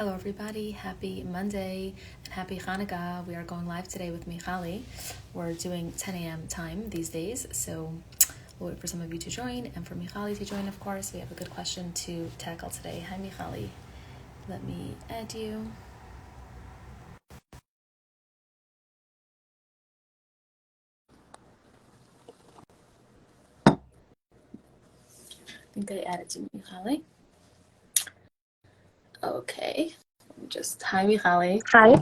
Hello, everybody. Happy Monday and happy Hanukkah. We are going live today with Michali. We're doing 10 a.m. time these days, so we'll wait for some of you to join and for Michali to join, of course. We have a good question to tackle today. Hi, Michali. Let me add you. I think I added you, Michali. Okay. Hi, Michali. Hi.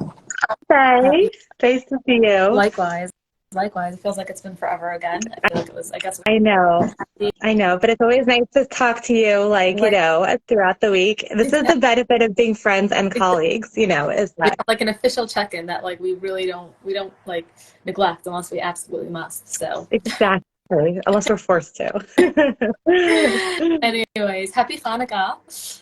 Hey. Nice to see you. Likewise. It feels like it's been forever again. I feel like it was, I guess. I know. But it's always nice to talk to you, throughout the week. This is the benefit of being friends and colleagues, is that. Like an official check-in that like we don't like neglect unless we absolutely must. So Exactly. Unless we're forced to. anyways, happy Hanukkah.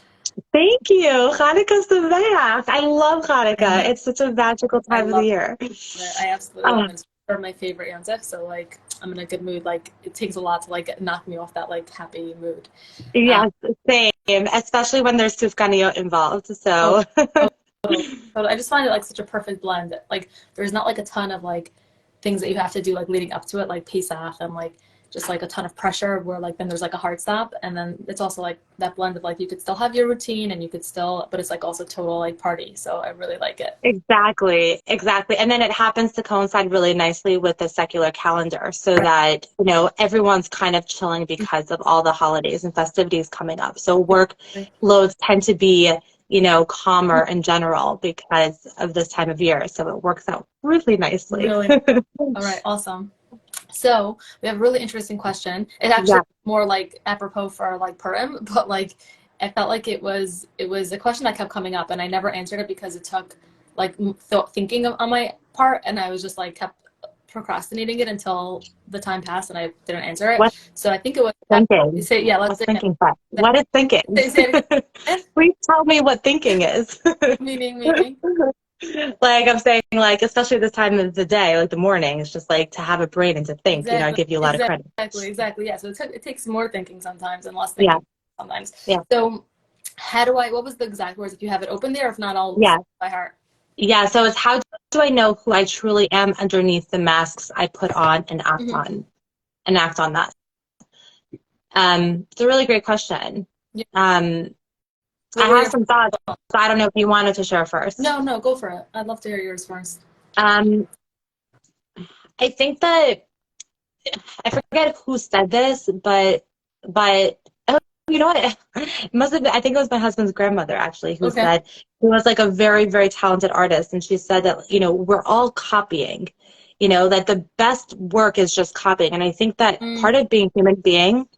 Thank you. Hanukkah's the best. I love Hanukkah. It's such a magical I time of the love year. it. I absolutely love it. It's one of my favorite Yom so like I'm in a good mood. Like it takes a lot to like knock me off that like happy mood. Yes, same. Especially when there's sufganiyot involved. So I just find it like such a perfect blend. Like there's not like a ton of like things that you have to do like leading up to it, like Pesach and like just like a ton of pressure where like then there's like a hard stop, and then it's also like that blend of like you could still have your routine and you could still, but it's like also total like party. So I really like it. Exactly. And then it happens to coincide really nicely with the secular calendar so that, everyone's kind of chilling because of all the holidays and festivities coming up. So work loads tend to be, calmer in general because of this time of year. So it works out really nicely. Really. All right. Awesome. So we have a really interesting question. It actually more like apropos for like Purim, but like I felt like it was a question that kept coming up, and I never answered it because it took like thinking on my part, and I was just like kept procrastinating it until the time passed, and I didn't answer it. So I think it was thinking. Let's say thinking. What is thinking? Please tell me what thinking is. meaning. Like I'm saying, like especially this time of the day, like the morning, it's just like to have a brain and to think. I give you a lot of credit. Exactly. Yeah. So it takes more thinking sometimes and less thinking sometimes. Yeah. So what was the exact words? If you have it open there, if not, I'll by heart. Yeah. So it's how do I know who I truly am underneath the masks I put on and act on that. It's a really great question. Yeah. I have some thoughts, so I don't know if you wanted to share first. No, go for it. I'd love to hear yours first. I think that I forget who said this, but oh, you know what? It must have been, I think it was my husband's grandmother actually who said he was like a very, very talented artist, and she said that we're all copying, that the best work is just copying, and I think that part of being a human being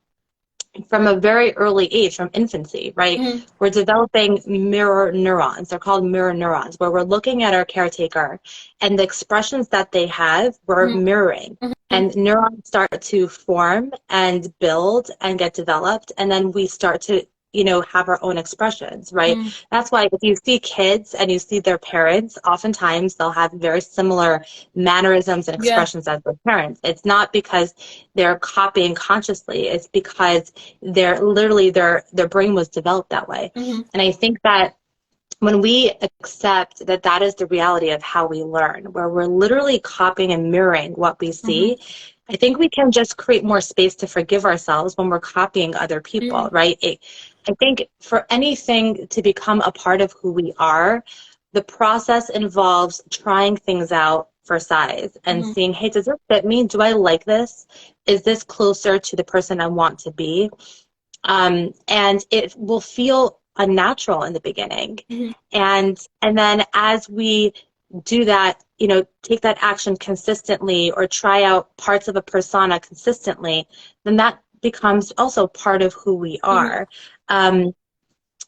from a very early age, from infancy, right? We're developing mirror neurons. They're called mirror neurons, where we're looking at our caretaker and the expressions that they have, we're mirroring. And neurons start to form and build and get developed. And then we start to, have our own expressions, right? That's why if you see kids and you see their parents, oftentimes they'll have very similar mannerisms and expressions as their parents. It's not because they're copying consciously. It's because they're literally their brain was developed that way. And I think that when we accept that that is the reality of how we learn, where we're literally copying and mirroring what we see, I think we can just create more space to forgive ourselves when we're copying other people, right? I think for anything to become a part of who we are, the process involves trying things out for size and seeing, hey, does this fit me? Do I like this? Is this closer to the person I want to be? And it will feel unnatural in the beginning. And then as we do that, take that action consistently or try out parts of a persona consistently, then that becomes also part of who we are.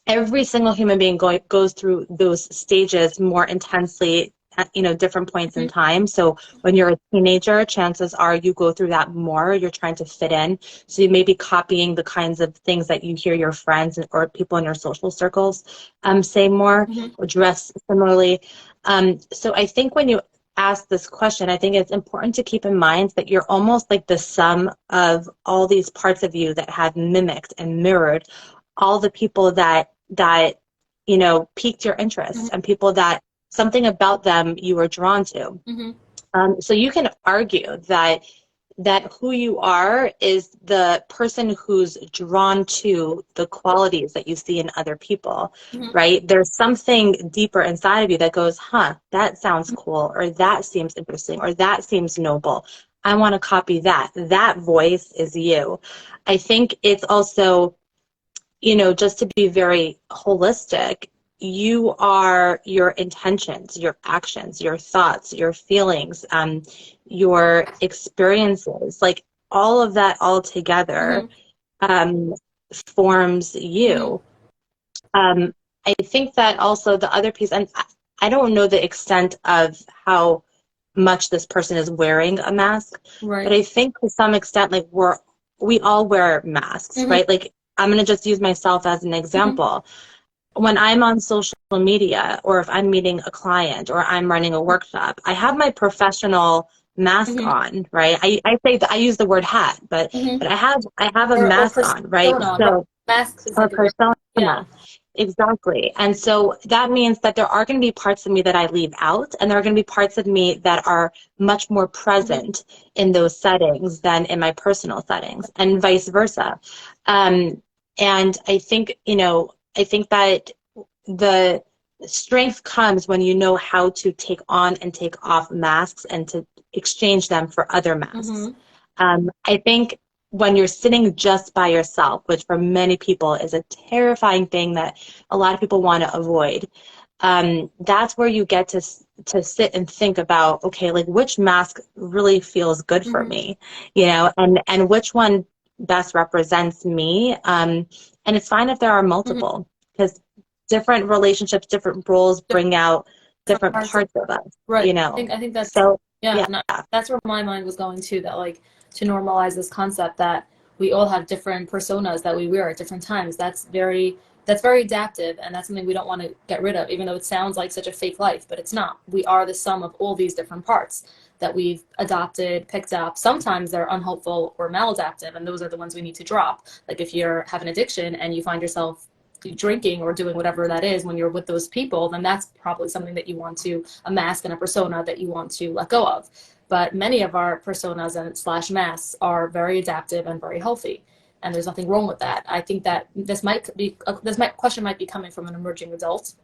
Every single human being goes through those stages more intensely at different points in time. So when you're a teenager, chances are you go through that more. You're trying to fit in. So you may be copying the kinds of things that you hear your friends or people in your social circles say more or dress similarly. So I think when you ask this question, I think it's important to keep in mind that you're almost like the sum of all these parts of you that have mimicked and mirrored all the people that you know, piqued your interest, and people that something about them you were drawn to. So you can argue that who you are is the person who's drawn to the qualities that you see in other people, right? There's something deeper inside of you that goes, huh, that sounds cool, or that seems interesting, or that seems noble. I want to copy that. That voice is you. I think it's also, you know, just to be very holistic, you are your intentions, your actions, your thoughts, your feelings, your experiences, like all of that all together forms you. I think that also the other piece, and I don't know the extent of how much this person is wearing a mask, but I think to some extent, like we all wear masks, right? Like I'm going to just use myself as an example. When I'm on social media, or if I'm meeting a client, or I'm running a workshop, I have my professional mask on, right? I say that I use the word hat, but I have a mask on, right? So masks is or like a very, persona. Exactly. And so that means that there are going to be parts of me that I leave out, and there are going to be parts of me that are much more present in those settings than in my personal settings, and vice versa. And I think, you know, I think that the strength comes when you know how to take on and take off masks and to exchange them for other masks. I think when you're sitting just by yourself, which for many people is a terrifying thing that a lot of people want to avoid, that's where you get to sit and think about, okay, like which mask really feels good for me, you know, and which one best represents me. And it's fine if there are multiple, because different relationships, different roles bring out different parts of us, you know. I think that's So no, that's where my mind was going too, that like to normalize this concept that we all have different personas that we wear at different times. That's very adaptive, and that's something we don't want to get rid of, even though it sounds like such a fake life, but it's not. We are the sum of all these different parts that we've adopted, picked up. Sometimes they're unhelpful or maladaptive, and those are the ones we need to drop. Like if you have an addiction and you find yourself drinking or doing whatever that is when you're with those people, then that's probably something that you want to, a mask and a persona that you want to let go of. But many of our personas and slash masks are very adaptive and very healthy, and there's nothing wrong with that. I think that this question might be coming from an emerging adult.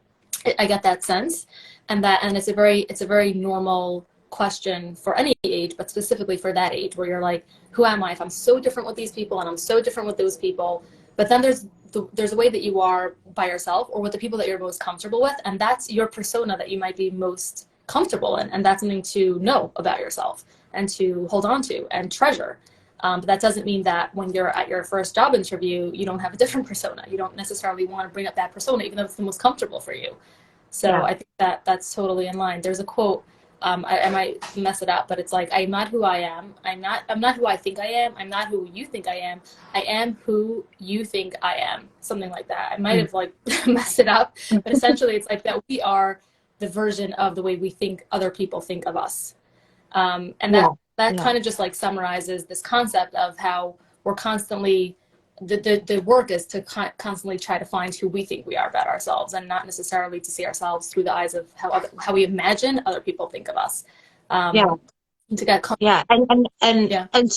I get that sense, and it's a very normal question for any age, but specifically for that age where you're like, who am I if I'm so different with these people and I'm so different with those people? But then there's a way that you are by yourself or with the people that you're most comfortable with, and that's your persona that you might be most comfortable in, and that's something to know about yourself and to hold on to and treasure. But that doesn't mean that when you're at your first job interview, you don't have a different persona. You don't necessarily want to bring up that persona, even though it's the most comfortable for you. So I think that that's totally in line. There's a quote, I might mess it up, but it's like, I'm not who I am. I'm not who I think I am. I'm not who you think I am. I am who you think I am. Something like that. I might have like messed it up, but essentially it's like that we are the version of the way we think other people think of us. And that kind of just like summarizes this concept of how we're constantly, the work is to constantly try to find who we think we are about ourselves, and not necessarily to see ourselves through the eyes of how we imagine other people think of us. And to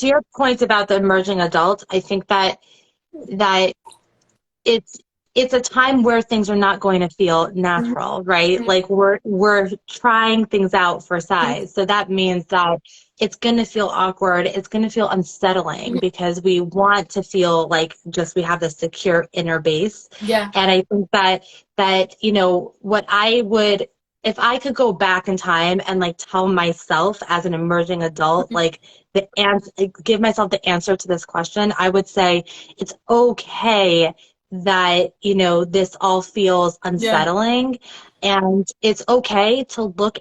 your point about the emerging adult, I think that it's a time where things are not going to feel natural, right? Like we're trying things out for size. So that means that it's going to feel awkward. It's going to feel unsettling because we want to feel like just we have this secure inner base. Yeah. And I think that, you know, what I would, if I could go back in time and like tell myself as an emerging adult, like give myself the answer to this question, I would say it's okay that, you know, this all feels unsettling, and it's okay to look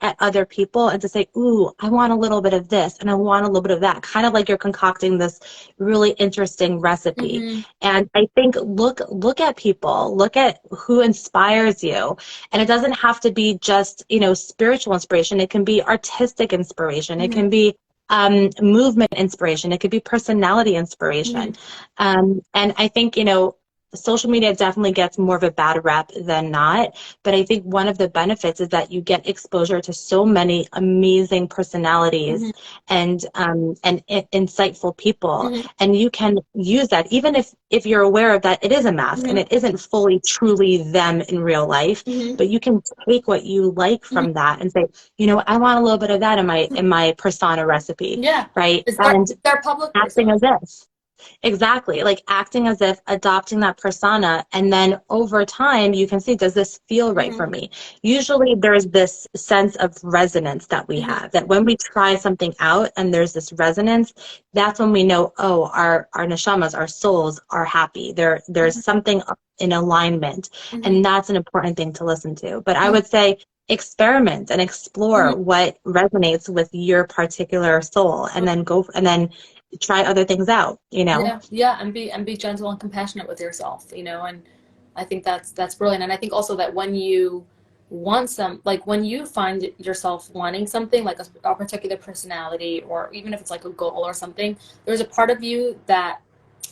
at other people and to say, ooh, I want a little bit of this and I want a little bit of that, kind of like you're concocting this really interesting recipe. And I think look at people, look at who inspires you, and it doesn't have to be just, you know, spiritual inspiration. It can be artistic inspiration. It can be movement inspiration. It could be personality inspiration. And I think, you know, social media definitely gets more of a bad rep than not. But I think one of the benefits is that you get exposure to so many amazing personalities and insightful people. And you can use that, even if you're aware of that it is a mask and it isn't fully, truly them in real life, but you can take what you like from that and say, you know, I want a little bit of that in my persona recipe, Yeah. right? It's their public Acting persona. as if. Exactly. Like acting as if, adopting that persona. And then over time, you can see, does this feel right for me? Usually there's this sense of resonance that we have, that when we try something out and there's this resonance, that's when we know, oh, our neshamas, our souls are happy. There's something in alignment. And that's an important thing to listen to. But I would say, experiment and explore what resonates with your particular soul, and then try other things out, you know? Yeah, and be gentle and compassionate with yourself, you know, and I think that's brilliant. And I think also that when you want when you find yourself wanting something like a particular personality, or even if it's like a goal or something, there's a part of you that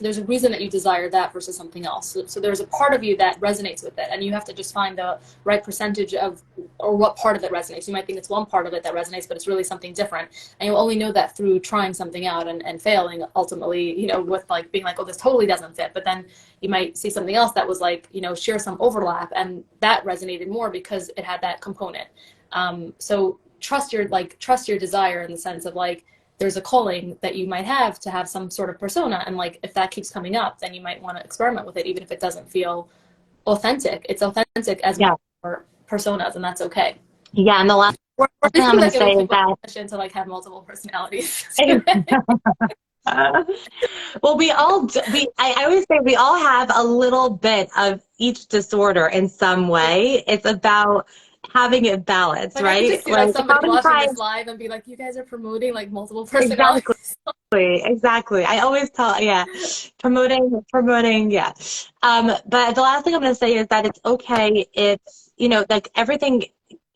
there's a reason that you desire that versus something else. So there's a part of you that resonates with it, and you have to just find the right percentage of, or what part of it resonates. You might think it's one part of it that resonates, but it's really something different. And you'll only know that through trying something out and failing ultimately, you know, with like being like, oh, this totally doesn't fit. But then you might see something else that was like, you know, share some overlap, and that resonated more because it had that component. So trust your desire, in the sense of like, there's a calling that you might have to have some sort of persona, and like if that keeps coming up, then you might want to experiment with it, even if it doesn't feel authentic. It's authentic as more personas, and that's okay. Yeah, and the last We're thing I'm going like to say giving is people that permission to like have multiple personalities. well, I always say we all have a little bit of each disorder in some way. It's about having it balanced, Like I could right? just see like Like somebody how many watching this times live and be like, you guys are promoting like multiple exactly. personalities. Exactly. I always tell, promoting, yeah. But the last thing I'm going to say is that it's okay. It's, you know, like everything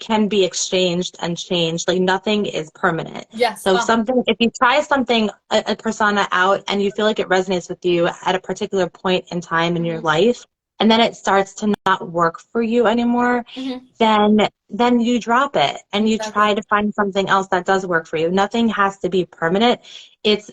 can be exchanged and changed. Like nothing is permanent. Yes. So if you try something, a persona out, and you feel like it resonates with you at a particular point in time in your life, and then it starts to not work for you anymore, then you drop it and you try to find something else that does work for you. Nothing has to be permanent.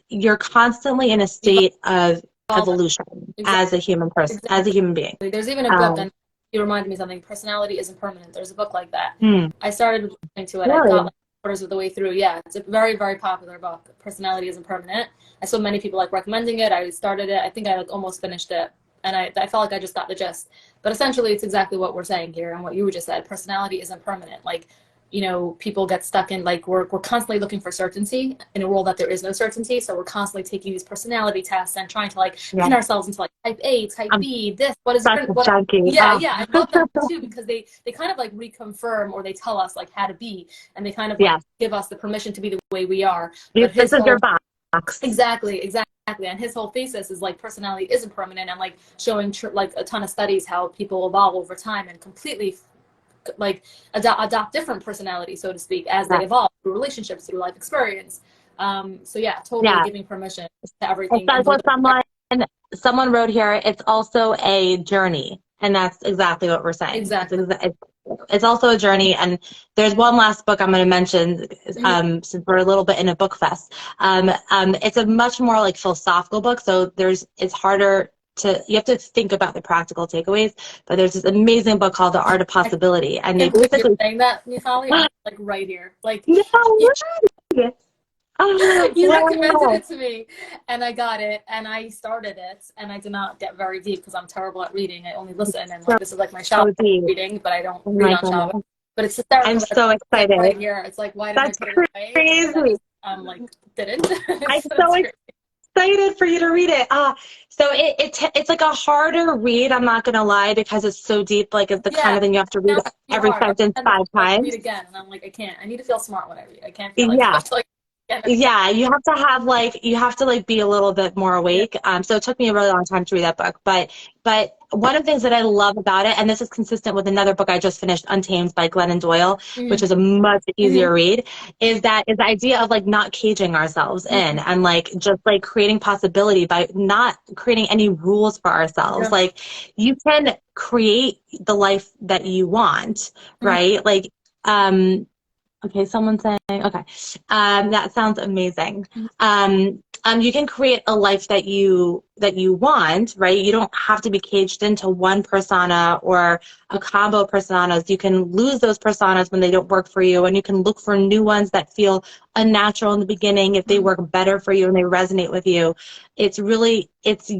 You're constantly in a state of evolution as a human person, as a human being. There's even a book, and you reminded me of something. Personality Isn't Permanent. There's a book like that. I started listening to it. I got like quarters of the way through. Yeah, it's a very, very popular book. Personality Isn't Permanent. I saw many people like recommending it. I started it. I think I like almost finished it, and I felt like I just got the gist. But essentially, it's exactly what we're saying here, and what you just said. Personality isn't permanent. Like, you know, people get stuck in like we're constantly looking for certainty in a world that there is no certainty. So we're constantly taking these personality tests and trying to like pin ourselves into like type A, type B, this, what is it? What, yeah, I love them too, because they kind of like reconfirm, or they tell us like how to be, and they kind of like give us the permission to be the way we are. But this is your box. Exactly. And his whole thesis is like personality isn't permanent, and like showing like a ton of studies how people evolve over time and completely like adopt different personalities, so to speak, as they evolve through relationships, through life experience. So yeah, totally giving permission to everything. That's what someone wrote here. It's also a journey, and that's exactly what we're saying. Exactly. It's also a journey, and there's one last book I'm going to mention, since we're a little bit in a book fest. It's a much more like philosophical book, so it's harder you have to think about the practical takeaways, but there's this amazing book called The Art of Possibility, and they basically you're saying that, Michali, I'm like right here, like no you recommended it to me, and I got it, and I started it, and I did not get very deep because I'm terrible at reading. I only listen, and like this is like my Shabbat reading, but I don't read on Shabbat. But it's hysterical. I'm so excited right here. It's like, why did I put it away? Crazy. I'm like, didn't. I'm so excited for you to read it. So it's like a harder read, I'm not gonna lie, because it's so deep. Like it's the kind of thing you have to read every sentence 5 times. Read again, and I'm like, I can't. I need to feel smart when I read. I can't feel like Yeah, you have to like be a little bit more Yeah. awake. So it took me a really long time to read that book. But one of the things that I love about it, and this is consistent with another book I just finished, Untamed by Glennon Doyle, which Mm-hmm. is a much Mm-hmm. easier read, is the idea of like not caging ourselves in Mm-hmm. and like just like creating possibility by not creating any rules for ourselves. Yeah. Like you can create the life that you want, Mm-hmm. right? Like okay, someone's saying, okay, that sounds amazing. You can create a life that you want, right? You don't have to be caged into one persona or a combo of personas. You can lose those personas when they don't work for you, and you can look for new ones that feel unnatural in the beginning if they Mm-hmm. work better for you and they resonate with you. It's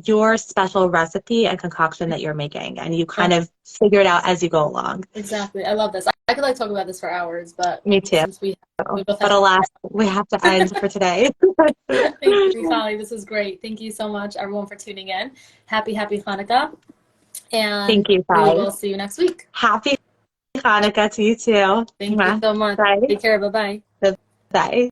your special recipe and concoction that you're making, and you Yeah, kind of figure it out as you go along. exactly. I love this. I could like talk about this for hours, but Me too. since we both But have to. alas, we have to end for today. Thank you, Michali. This is great. Thank you so much, everyone, for tuning in. Happy Hanukkah, and Thank you, we guys. will see you next week. Happy Hanukkah to you too. Thank you so much. Bye. Take care. Bye bye. Bye.